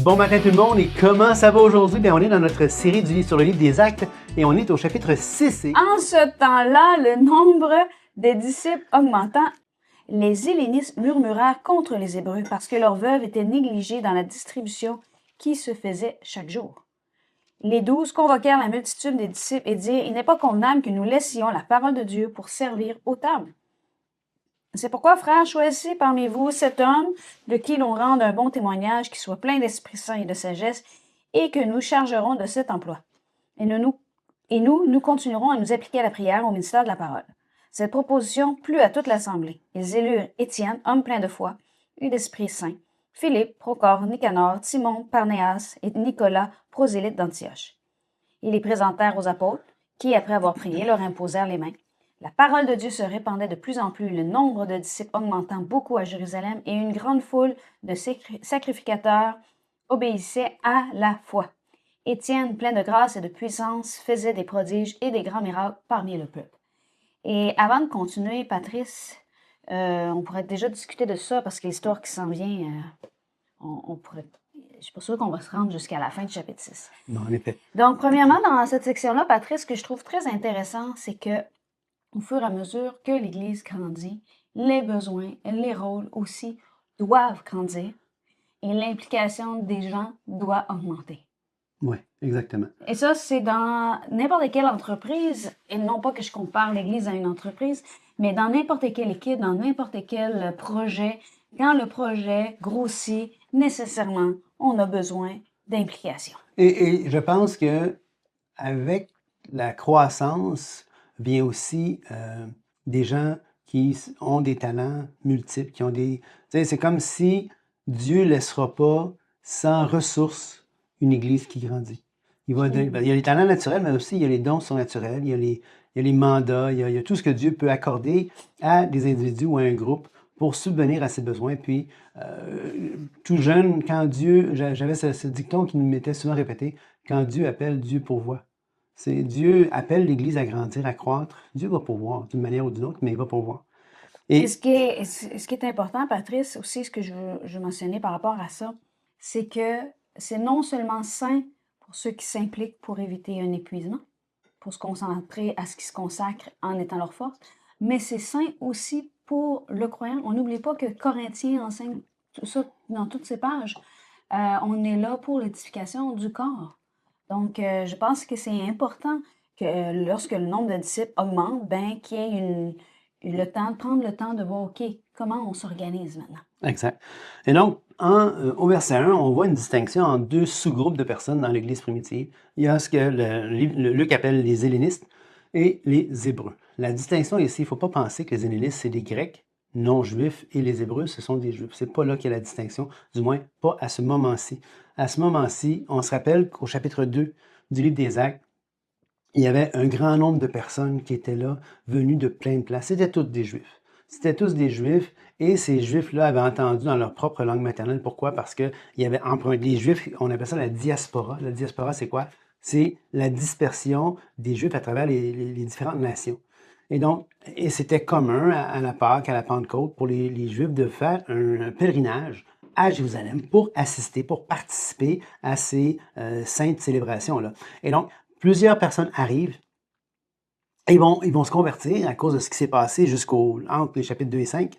Bon matin tout le monde, et comment ça va aujourd'hui? Bien, on est dans notre série du livre sur le livre des Actes et on est au chapitre 6. En ce temps-là, le nombre des disciples augmentant, les Hellénistes murmurèrent contre les Hébreux parce que leurs veuves étaient négligées dans la distribution qui se faisait chaque jour. Les 12 convoquèrent la multitude des disciples et dirent « Il n'est pas convenable que nous laissions la parole de Dieu pour servir aux tables. C'est pourquoi, frères, choisissez parmi vous cet homme de qui l'on rende un bon témoignage, qui soit plein d'Esprit Saint et de sagesse, et que nous chargerons de cet emploi. Et nous continuerons à nous appliquer à la prière au ministère de la parole. » Cette proposition plut à toute l'assemblée. Ils élurent Étienne, homme plein de foi et d'Esprit Saint, Philippe, Procor, Nicanor, Timon, Parnéas et Nicolas, prosélyte d'Antioche. Ils les présentèrent aux apôtres, qui, après avoir prié, leur imposèrent les mains. La parole de Dieu se répandait de plus en plus, le nombre de disciples augmentant beaucoup à Jérusalem, et une grande foule de sacrificateurs obéissait à la foi. Étienne, plein de grâce et de puissance, faisait des prodiges et des grands miracles parmi le peuple. Et avant de continuer, Patrice, on pourrait déjà discuter de ça, parce que l'histoire qui s'en vient, je ne suis pas sûre qu'on va se rendre jusqu'à la fin du chapitre 6. Non, en effet. Donc, premièrement, dans cette section-là, Patrice, ce que je trouve très intéressant, c'est que au fur et à mesure que l'Église grandit, les besoins, les rôles aussi doivent grandir et l'implication des gens doit augmenter. Oui, exactement. Et ça, c'est dans n'importe quelle entreprise, et non pas que je compare l'Église à une entreprise, mais dans n'importe quelle équipe, dans n'importe quel projet, quand le projet grossit, nécessairement, on a besoin d'implication. Et je pense que avec la croissance vient aussi des gens qui ont des talents multiples, qui ont des... Tu sais, c'est comme si Dieu ne laissera pas sans ressources une Église qui grandit. Il y a les talents naturels, mais aussi il y a les dons surnaturels, il y a les mandats, il y a tout ce que Dieu peut accorder à des individus ou à un groupe pour subvenir à ses besoins. Puis, tout jeune, quand Dieu... J'avais ce dicton qui nous m'était souvent répété, quand Dieu appelle, Dieu pourvoit. C'est Dieu appelle l'Église à grandir, à croître. Dieu va pourvoir d'une manière ou d'une autre, mais il va pourvoir. Et ce qui est important, Patrice, aussi, ce que je veux mentionner par rapport à ça, c'est que c'est non seulement sain pour ceux qui s'impliquent pour éviter un épuisement, pour se concentrer à ce qui se consacre en étant leur force, mais c'est sain aussi pour le croyant. On n'oublie pas que Corinthiens enseigne tout ça dans toutes ses pages. On est là pour l'édification du corps. Donc, je pense que c'est important que lorsque le nombre de disciples augmente, ben, qu'il y ait prendre le temps de voir, OK, comment on s'organise maintenant. Exact. Et donc, au verset 1, on voit une distinction entre deux sous-groupes de personnes dans l'Église primitive. Il y a ce que Luc appelle les Hellénistes et les Hébreux. La distinction ici, il ne faut pas penser que les Hellénistes, c'est des Grecs non-juifs et les Hébreux, ce sont des Juifs. Ce n'est pas là qu'il y a la distinction, du moins pas à ce moment-ci. À ce moment-ci, on se rappelle qu'au chapitre 2 du livre des Actes, il y avait un grand nombre de personnes qui étaient là, venues de plein de places. C'était tous des Juifs. C'était tous des Juifs, et ces Juifs-là avaient entendu dans leur propre langue maternelle. Pourquoi? Parce qu'il y avait emprunté. Les Juifs, on appelle ça la diaspora. La diaspora, c'est quoi? C'est la dispersion des Juifs à travers les différentes nations. Et donc, c'était commun à la Pâque, à la Pentecôte, pour les Juifs de faire un pèlerinage à Jérusalem pour assister, pour participer à ces saintes célébrations-là. Et donc, plusieurs personnes arrivent et ils vont se convertir à cause de ce qui s'est passé entre les chapitres 2 et 5.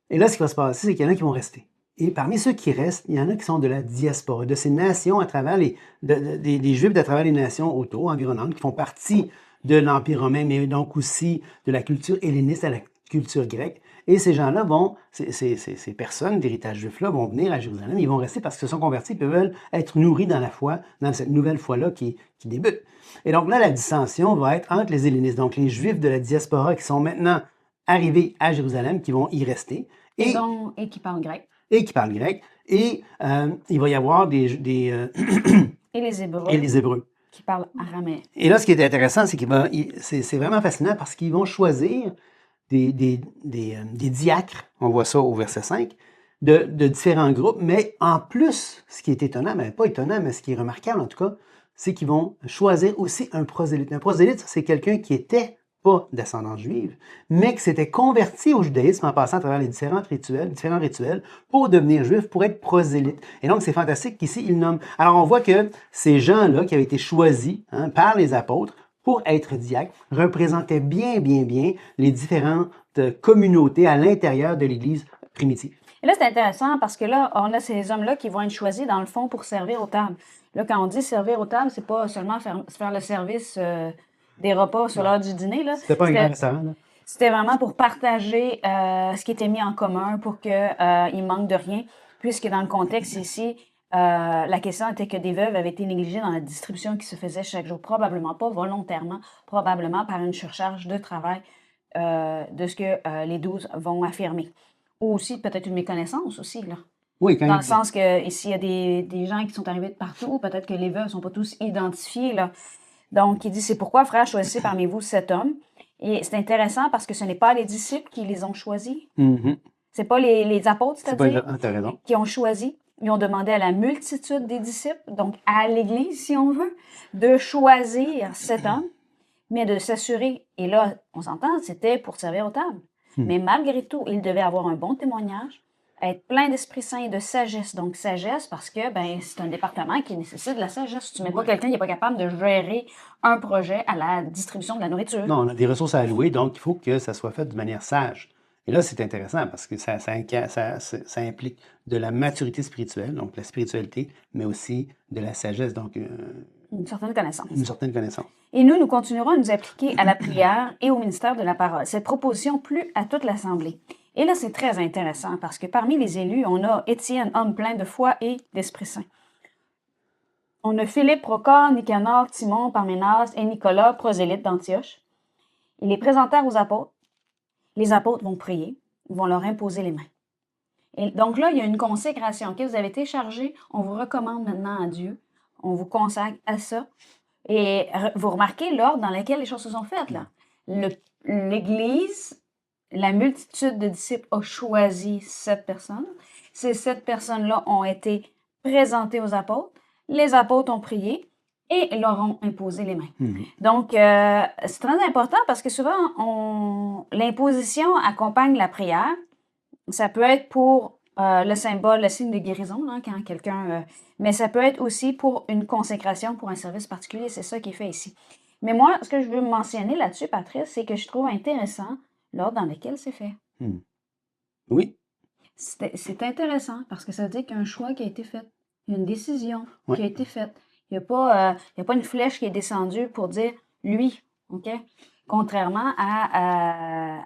Et là, ce qui va se passer, c'est qu'il y en a qui vont rester. Et parmi ceux qui restent, il y en a qui sont de la diaspora, de ces nations à travers des Juifs à travers les nations autour, environnantes, qui font partie de l'Empire romain, mais donc aussi de la culture helléniste à la culture grecque. Et ces gens-là ces personnes d'héritage juif-là vont venir à Jérusalem, ils vont rester parce qu'ils se sont convertis, puis veulent être nourris dans la foi, dans cette nouvelle foi-là qui débute. Et donc là, la dissension va être entre les hellénistes, donc les Juifs de la diaspora qui sont maintenant arrivés à Jérusalem, qui vont y rester. Et qui parlent grec. Et qui parlent grec. Et il va y avoir et les Hébreux. Et les Hébreux. Qui parlent araméen. Et là, ce qui est intéressant, c'est c'est vraiment fascinant parce qu'ils vont choisir des diacres, on voit ça au verset 5, de différents groupes, mais en plus, ce qui est étonnant, mais pas étonnant, mais ce qui est remarquable en tout cas, c'est qu'ils vont choisir aussi un prosélyte. Un prosélyte, c'est quelqu'un qui était pas d'ascendance juive, mais qui s'étaient convertis au judaïsme en passant à travers les différents rituels pour devenir juifs, pour être prosélytes. Et donc, c'est fantastique qu'ici, il nomme. Alors, on voit que ces gens-là qui avaient été choisis par les apôtres pour être diacres représentaient bien les différentes communautés à l'intérieur de l'Église primitive. Et là, c'est intéressant parce que là, on a ces hommes-là qui vont être choisis, dans le fond, pour servir aux tables. Là, quand on dit servir aux tables, c'est pas seulement faire le service des repas sur l'heure du dîner. Là. C'était pas un grand restaurant, là. C'était vraiment pour partager ce qui était mis en commun pour qu'il ne manque de rien, puisque dans le contexte ici, la question était que des veuves avaient été négligées dans la distribution qui se faisait chaque jour, probablement pas volontairement, probablement par une surcharge de travail de ce que les 12 vont affirmer. Ou aussi peut-être une méconnaissance aussi, là. Oui, quand Dans même. le sens que ici, il y a des gens qui sont arrivés de partout, peut-être que les veuves ne sont pas tous identifiés, là. Donc, il dit, c'est pourquoi, frère, choisissez parmi vous 7 hommes. Et c'est intéressant parce que ce n'est pas les disciples qui les ont choisis. C'est pas les apôtres, c'est-à-dire, t'as raison. qui ont choisi. Ils ont demandé à la multitude des disciples, donc à l'Église, si on veut, de choisir 7 hommes, mais de s'assurer, et là, on s'entend, c'était pour servir aux tables. Mais malgré tout, ils devaient avoir un bon témoignage, être plein d'Esprit Saint et de sagesse. Donc, sagesse, parce que c'est un département qui nécessite de la sagesse. Tu ne mets pas quelqu'un qui n'est pas capable de gérer un projet à la distribution de la nourriture. Non, on a des ressources à allouer, donc il faut que ça soit fait de manière sage. Et là, c'est intéressant parce que ça implique de la maturité spirituelle, donc la spiritualité, mais aussi de la sagesse, donc Une certaine connaissance. une certaine connaissance. Et nous continuerons à nous appliquer à la prière et au ministère de la parole. Cette proposition plut à toute l'Assemblée. Et là, c'est très intéressant parce que parmi les élus, on a Étienne, homme plein de foi et d'Esprit Saint. On a Philippe, Procor, Nicanor, Timon, Parménas et Nicolas, prosélytes d'Antioche. Ils les présentèrent aux apôtres. Les apôtres vont prier, ils vont leur imposer les mains. Et donc là, il y a une consécration. Okay? Vous avez été chargés, on vous recommande maintenant à Dieu, on vous consacre à ça. Et vous remarquez l'ordre dans lequel les choses se sont faites, là. L'Église, la multitude de disciples a choisi 7 personnes. Ces 7 personnes-là ont été présentées aux apôtres. Les apôtres ont prié et leur ont imposé les mains. Donc, c'est très important parce que souvent, l'imposition accompagne la prière. Ça peut être pour le symbole, le signe de guérison, là, quand quelqu'un... mais ça peut être aussi pour une consécration, pour un service particulier. C'est ça qui est fait ici. Mais moi, ce que je veux mentionner là-dessus, Patrice, c'est que je trouve intéressant l'ordre dans lequel c'est fait. Oui. C'est intéressant parce que ça veut dire qu'il y a un choix qui a été fait. Il y a une décision qui a été faite. Il n'y a pas une flèche qui est descendue pour dire « lui ». OK? Contrairement à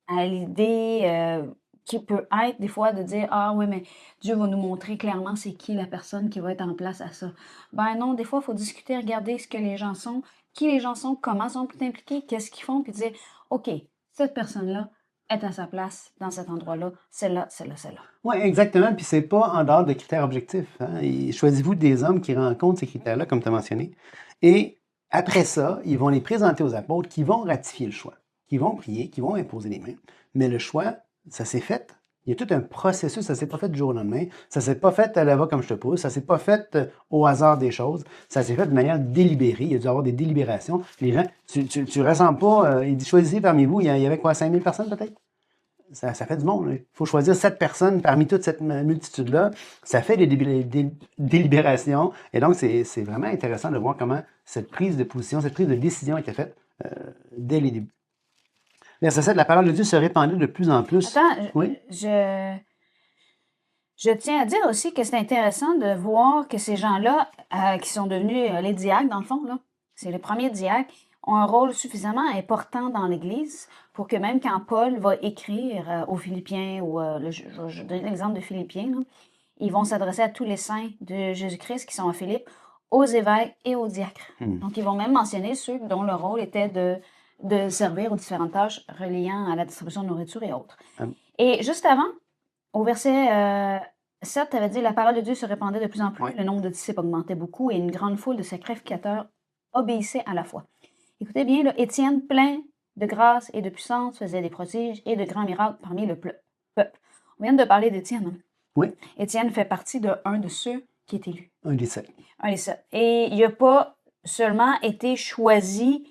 l'idée qui peut être des fois de dire « Ah oui, mais Dieu va nous montrer clairement c'est qui la personne qui va être en place à ça. » Ben non, des fois, il faut discuter, regarder ce que les gens sont, qui les gens sont, comment sont impliqués, qu'est-ce qu'ils font, puis dire « OK, cette personne-là est à sa place dans cet endroit-là, celle-là, celle-là, celle-là. » Oui, exactement. Puis c'est pas en dehors de critères objectifs. Choisissez-vous des hommes qui rencontrent ces critères-là, comme tu as mentionné. Et après ça, ils vont les présenter aux apôtres qui vont ratifier le choix, qui vont prier, qui vont imposer les mains. Mais le choix, ça s'est fait. Il y a tout un processus, ça ne s'est pas fait du jour au lendemain. Ça ne s'est pas fait à la va comme je te pousse. Ça ne s'est pas fait au hasard des choses. Ça s'est fait de manière délibérée. Il y a dû y avoir des délibérations. Les gens, tu ressembles pas. Il dit choisissez parmi vous. Il y avait quoi, 5000 personnes peut-être? Ça fait du monde. Il faut choisir 7 personnes parmi toute cette multitude-là. Ça fait des délibérations. Et donc, c'est vraiment intéressant de voir comment cette prise de position, cette prise de décision a été faite dès les débuts. Verset 7, la parole de Dieu se répandait de plus en plus. Attends, oui? je tiens à dire aussi que c'est intéressant de voir que ces gens-là, qui sont devenus les diacres, dans le fond, là, c'est les premiers diacres, ont un rôle suffisamment important dans l'Église pour que même quand Paul va écrire aux Philippiens, ou je donne l'exemple de Philippiens, là, ils vont s'adresser à tous les saints de Jésus-Christ qui sont à Philippe, aux évêques et aux diacres. Donc, ils vont même mentionner ceux dont le rôle était de servir aux différentes tâches reliant à la distribution de nourriture et autres. Et juste avant, au verset 7, tu avais dit « La parole de Dieu se répandait de plus en plus, le nombre de disciples augmentait beaucoup et une grande foule de sacrificateurs obéissait à la foi. » Écoutez bien, là, Étienne, plein de grâce et de puissance, faisait des prodiges et de grands miracles parmi le peuple. On vient de parler d'Étienne. Hein? Oui. Étienne fait partie d'un de ceux qui est élu. Un des 7. Un des 7. Et il n'a pas seulement été choisi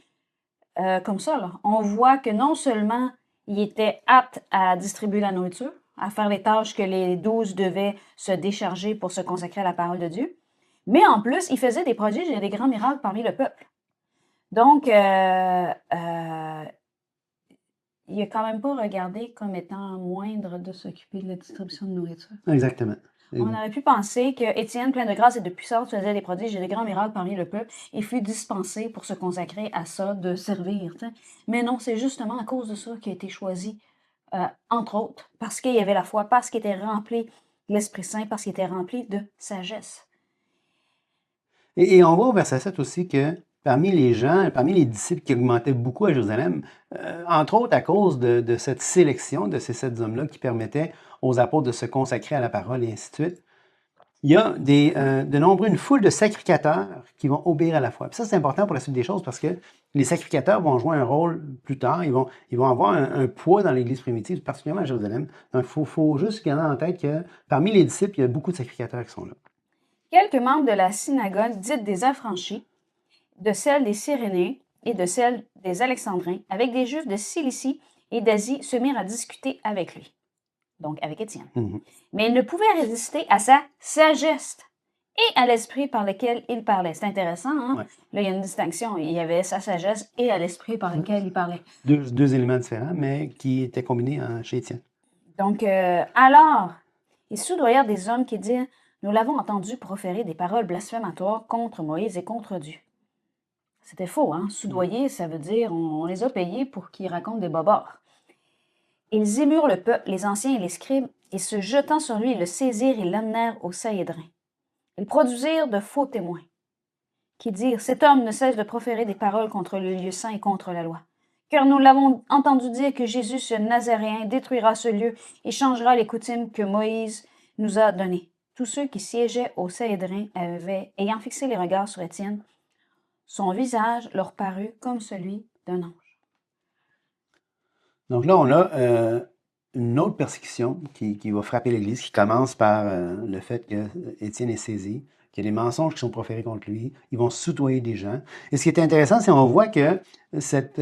comme ça, là. On voit que non seulement il était apte à distribuer la nourriture, à faire les tâches que les 12 devaient se décharger pour se consacrer à la parole de Dieu, mais en plus, il faisait des prodiges et des grands miracles parmi le peuple. Donc, il n'a quand même pas regardé comme étant moindre de s'occuper de la distribution de nourriture. Exactement. On aurait pu penser que Étienne, plein de grâce et de puissance, faisait des prodiges et des grands miracles parmi le peuple et fut dispensé pour se consacrer à ça, de servir. T'sais. Mais non, c'est justement à cause de ça qu'il a été choisi, entre autres, parce qu'il y avait la foi, parce qu'il était rempli de l'Esprit Saint, parce qu'il était rempli de sagesse. Et on voit au verset 7 aussi que parmi les gens, parmi les disciples qui augmentaient beaucoup à Jérusalem, entre autres à cause de cette sélection de ces 7 hommes-là qui permettaient aux apôtres de se consacrer à la parole et ainsi de suite, il y a une foule de sacrificateurs qui vont obéir à la foi. Puis ça, c'est important pour la suite des choses parce que les sacrificateurs vont jouer un rôle plus tard. Ils vont avoir un poids dans l'Église primitive, particulièrement à Jérusalem. Donc, il faut juste garder en tête que parmi les disciples, il y a beaucoup de sacrificateurs qui sont là. Quelques membres de la synagogue dite des Affranchis, de celle des Cyrénéens et de celle des Alexandrins, avec des Juifs de Cilicie et d'Asie, se mirent à discuter avec lui. Donc avec Étienne. Mais il ne pouvait résister à sa sagesse et à l'esprit par lequel il parlait. C'est intéressant, hein? Ouais. Là, il y a une distinction. Il y avait sa sagesse et à l'esprit par lequel il parlait. Deux éléments différents, mais qui étaient combinés chez Étienne. Donc, alors, ils soudoyèrent des hommes qui dirent, « Nous l'avons entendu proférer des paroles blasphématoires contre Moïse et contre Dieu. » C'était faux, hein? Soudoyer, ça veut dire, on les a payés pour qu'ils racontent des bobards. Ils émurent le peuple, les anciens et les scribes, et se jetant sur lui, ils le saisirent et l'amenèrent au Sanhédrin. Ils produisirent de faux témoins, qui dirent, « Cet homme ne cesse de proférer des paroles contre le lieu saint et contre la loi. Car nous l'avons entendu dire que Jésus, ce Nazaréen, détruira ce lieu et changera les coutumes que Moïse nous a données. » Tous ceux qui siégeaient au Sanhédrin ayant fixé les regards sur Étienne, son visage leur parut comme celui d'un ange. Donc là, on a une autre persécution qui va frapper l'Église, qui commence par le fait qu'Étienne est saisi, qu'il y a des mensonges qui sont proférés contre lui. Ils vont soudoyer des gens. Et ce qui est intéressant, c'est qu'on voit que cette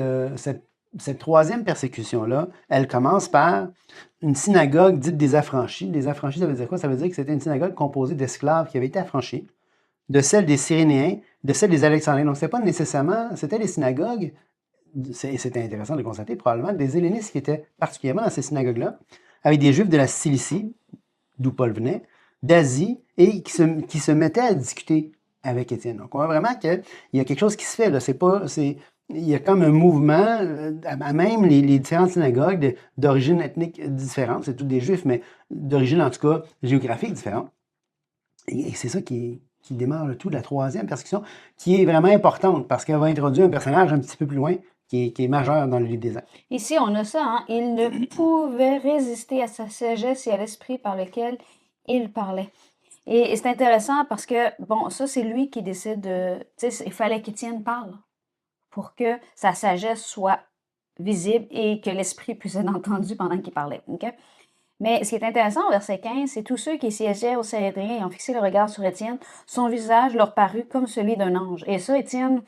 troisième persécution-là, elle commence par une synagogue dite des affranchis. Les affranchis, ça veut dire quoi? Ça veut dire que c'était une synagogue composée d'esclaves qui avaient été affranchis, de celle des Cyrénéens, de celle des Alexandriens. Donc, c'était pas nécessairement, c'était les synagogues, c'était intéressant de constater, probablement, des hellénistes qui étaient particulièrement dans ces synagogues-là, avec des Juifs de la Cilicie, d'où Paul venait, d'Asie, et qui se mettaient à discuter avec Étienne. Donc, on voit vraiment qu'il y a quelque chose qui se fait, là. Il y a comme un mouvement, à même les différentes synagogues d'origine ethnique différente, c'est tous des Juifs, mais d'origine, en tout cas, géographique différente. Et c'est ça qui démarre le tout de la troisième persécution, qui est vraiment importante, parce qu'elle va introduire un personnage un petit peu plus loin, qui est majeur dans le livre des Actes. Ici, on a ça, hein? Il ne pouvait résister à sa sagesse et à l'esprit par lequel il parlait. Et c'est intéressant parce que, bon, ça, c'est lui qui décide de... Tu sais, il fallait qu'Étienne parle pour que sa sagesse soit visible et que l'esprit puisse être entendu pendant qu'il parlait. Okay? Mais ce qui est intéressant au verset 15, c'est tous ceux qui siégeaient au Sanhédrin et ont fixé le regard sur Étienne, son visage leur parut comme celui d'un ange. Et ça, Étienne,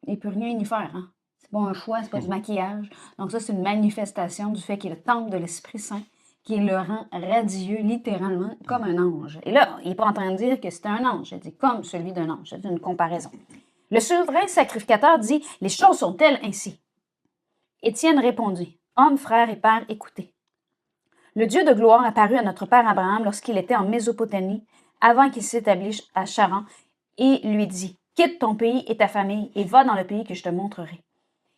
il ne peut rien y faire. Hein? C'est pas un choix, c'est pas du maquillage. Donc ça, c'est une manifestation du fait qu'il est le temple de l'Esprit Saint qui le rend radieux, littéralement, comme un ange. Et là, il n'est pas en train de dire que c'est un ange. Il dit comme celui d'un ange. C'est une comparaison. Le souverain sacrificateur dit, « Les choses sont-elles ainsi? » Étienne répondit, « Hommes, frères et pères, écoutez. Le Dieu de gloire apparut à notre père Abraham lorsqu'il était en Mésopotamie, avant qu'il s'établisse à Charan, et lui dit, « Quitte ton pays et ta famille, et va dans le pays que je te montrerai. »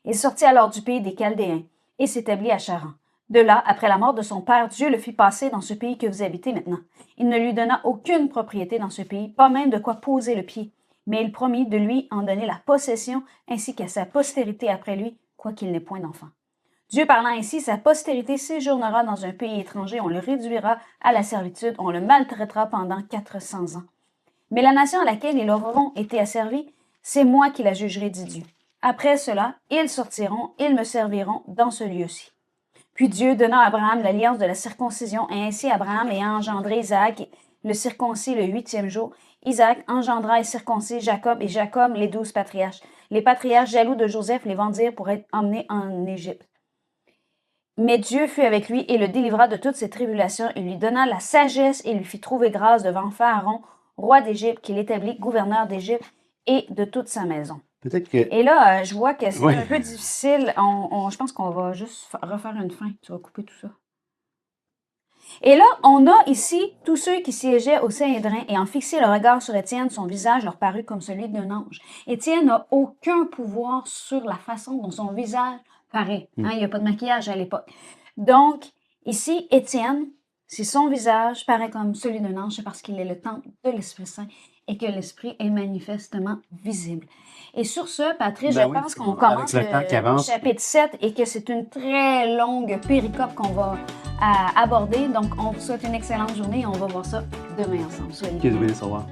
Il sortit alors du pays des Chaldéens, et s'établit à Charan. De là, après la mort de son père, Dieu le fit passer dans ce pays que vous habitez maintenant. Il ne lui donna aucune propriété dans ce pays, pas même de quoi poser le pied, mais il promit de lui en donner la possession, ainsi qu'à sa postérité après lui, quoiqu'il n'ait point d'enfant. Dieu parlant ainsi, sa postérité séjournera dans un pays étranger, on le réduira à la servitude, on le maltraitera pendant 400 ans. Mais la nation à laquelle ils auront été asservis, c'est moi qui la jugerai, dit Dieu. Après cela, ils sortiront, ils me serviront dans ce lieu-ci. Puis Dieu donna à Abraham l'alliance de la circoncision, et ainsi Abraham ayant engendré Isaac, le circoncis le 8e jour, Isaac engendra et circoncis Jacob, et Jacob les 12 patriarches. Les patriarches jaloux de Joseph les vendirent pour être emmenés en Égypte. Mais Dieu fut avec lui et le délivra de toutes ses tribulations. Il lui donna la sagesse et lui fit trouver grâce devant Pharaon, roi d'Égypte, qu'il établit gouverneur d'Égypte et de toute sa maison. Peut-être que... Et là, je vois que c'est Ouais. un peu difficile. Je pense qu'on va juste refaire une fin. Tu vas couper tout ça. Et là, on a ici tous ceux qui siégeaient au Sanhédrin et en fixé le regard sur Étienne, son visage leur parut comme celui d'un ange. Étienne n'a aucun pouvoir sur la façon dont son visage paraît. Hein, il n'y a pas de maquillage à l'époque. Donc, ici, Étienne, si son visage paraît comme celui d'un ange, c'est parce qu'il est le temple de l'Esprit Saint et que l'Esprit est manifestement visible. Et sur ce, Patrice, Ben je oui, pense qu'on commence avec le temps qui avance. chapitre 7 et que c'est une très longue péricope qu'on va aborder. Donc, on vous souhaite une excellente journée et on va voir ça demain ensemble. Soyez Que Dieu bénisse, au revoir.